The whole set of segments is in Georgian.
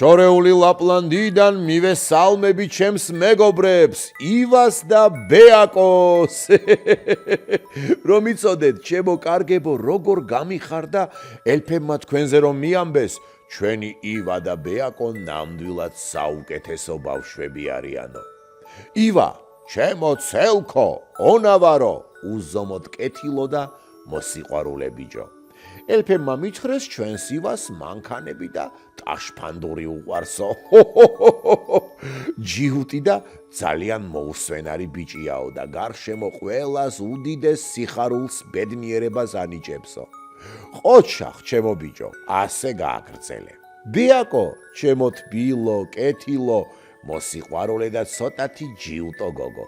შორეული ლაპლანდიიდან მივესალმები ჩემს მეგობრებს, ივას და ბეაკოს. რომ იცოდეთ, ჩემო კარგებო, როგორ გამიხარდა ელფებმა თქვენზე რომ მიამბეს, ჩვენი ივა და ბეაკო ნამდვილად საუკეთესო ბავშვები არიანო. ივა, ჩემო ცელქო, ონავარო, უზომოდ კეთილო და მოსიყვარულე ბიჭო. ელფებმა მითხრეს ჩვენს ივას მანქანები და ტაშფანდური უყვარსო. ჯიუტი და ძალიან მოუსვენარი ბიჭიაო და გარშემო ყველას უდიდეს სიხარულს ბედნიერებას ანიჭებსო. ყოჩახ, ჩემო ბიჭო, ასე გააგრძელე. ბეაკო, ჩემო თბილო, კეთილო, მოსიყვარულე და ცოტათი ჯიუტო გოგო.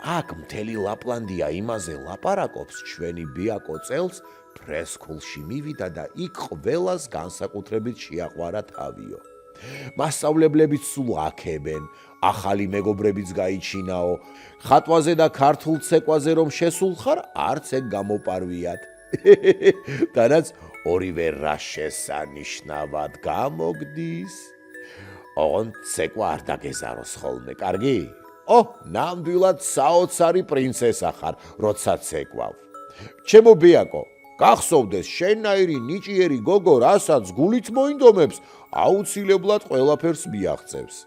აქ მთელი ლაპლანდია იმაზე ლაპარაკობს, ჩვენი ბეაკო წელს ფრესკულში მივიდა და იქ ყველას განსაკუთრებით შეაყვარა თავიო. მასწავლებლებიც სულ აქებენ, ახალი მეგობრებიც გაიჩინაო, ხატვაზე და ქართულ ცეკვაზე რომ შესულ ხარ, არც ეგ გამოპარვიათ. თანაც ორივე რა შესანიშნავად გამოგდის. ოღონდ ცეკვა არ დაგეზაროს ხოლმე, კარგი? ნამდვილად საოცარი პრინცესა ხარ, როცა ცეკვავ. ჩემო ბეაკო, გახსოვდეს შენნაირი ნიჭიერი გოგო, რასაც გულით მოინდომებს, აუცილებლად ყველაფერს მიაღწევს.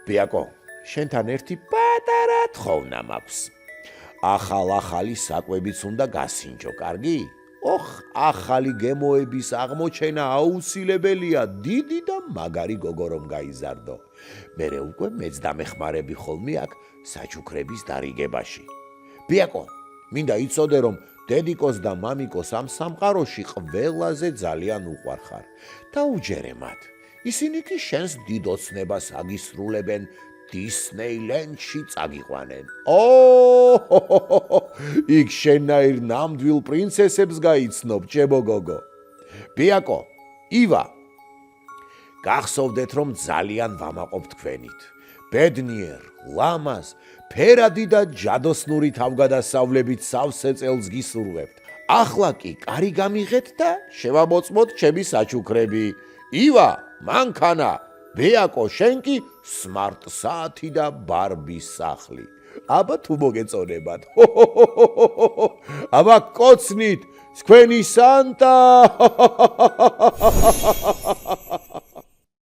ბეაკო, შენთან ერთი პატარა თხოვნა მაქვს. ახალი საკვებიც უნდა გასინჯო, კარგი? ახალი გემოების აღმოჩენა აუცილებელია, დიდი და მაგარი გოგო რომ გაიზარდო. მერე უკვე მეც დამეხმარები ხოლმე აქ საჩუქრების დარიგებაში. ბეაკო, მინდა იცოდე რომ დედიკოს და მამიკოს ამ სამყაროში ყველაზე ძალიან უყვარხარ. დაუჯერე მათ. ისინი კი შენს დიდ ოცნებას აგისრულებენ, დისნეილენდში წაგიყვანენ. იქ შენნაირ ნამდვილ პრინცესებს გაიცნობ, ჩემო გოგო. ბეაკო, ივა, გახსოვდეთ რომ ძალიან ვამაყობ თქვენით. ბედნიერ, ლამაზ, ფერადი და ჯადოსნური თავგადასავლებით სავსე წელს გისურვებთ. ახლა კი კარი გამიღეთ და შევამოწმოთ ჩემი საჩუქრები. ივა, მანქანა, ბეაკო, შენ კი სმარტ საათი და ბარბის სახლი. აბა თუ მოგეწონებათ. აბა კოცნით, თქვენი სანტა.